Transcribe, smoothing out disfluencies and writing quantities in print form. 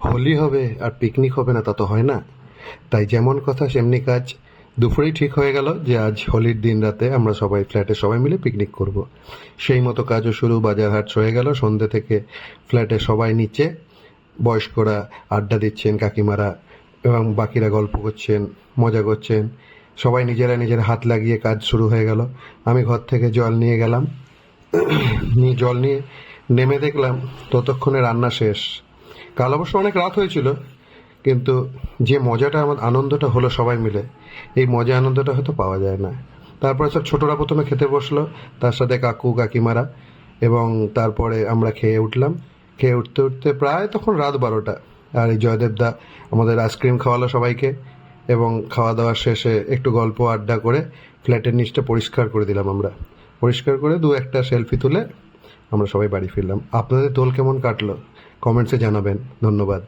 হোলি হবে আর পিকনিক হবে না তা তো হয় না। তাই যেমন কথা সেমনি কাজ। দুপুরেই ঠিক হয়ে গেল যে আজ হোলির দিন রাতে আমরা সবাই ফ্ল্যাটে সবাই মিলে পিকনিক করব। সেই মতো কাজও শুরু, বাজার হাট হয়ে গেল। সন্ধ্যে থেকে ফ্ল্যাটে সবাই নিচে, বয়স্করা আড্ডা দিচ্ছেন, কাকিমারা এবং বাকিরা গল্প করছেন, মজা করছেন। সবাই নিজেরা নিজের হাত লাগিয়ে কাজ শুরু হয়ে গেল। আমি ঘর থেকে জল নিয়ে গেলাম, জল নিয়ে নেমে দেখলাম ততক্ষণে রান্না শেষ। কাল অবশ্য অনেক রাত হয়েছিল, কিন্তু যে মজাটা, আমার আনন্দটা হলো সবাই মিলে, এই মজা আনন্দটা হয়তো পাওয়া যায় না। তারপরে সব ছোটরা প্রথমে খেতে বসলো, তার সাথে কাকু কাকিমারা, এবং তারপরে আমরা খেয়ে উঠলাম। খেয়ে উঠতে উঠতে প্রায় তখন রাত 12টা। আর এই জয়দেবদা আমাদের আইসক্রিম খাওয়ালো সবাইকে, এবং খাওয়া দাওয়ার শেষে একটু গল্প আড্ডা করে ফ্ল্যাটের নিচটা পরিষ্কার করে দিলাম আমরা। পরিষ্কার করে দু একটা সেলফি তুলে আমরা সবাই বাড়ি ফিরলাম। আপনাদের দোল কেমন কাটলো কমেন্টসে জানাবেন। ধন্যবাদ।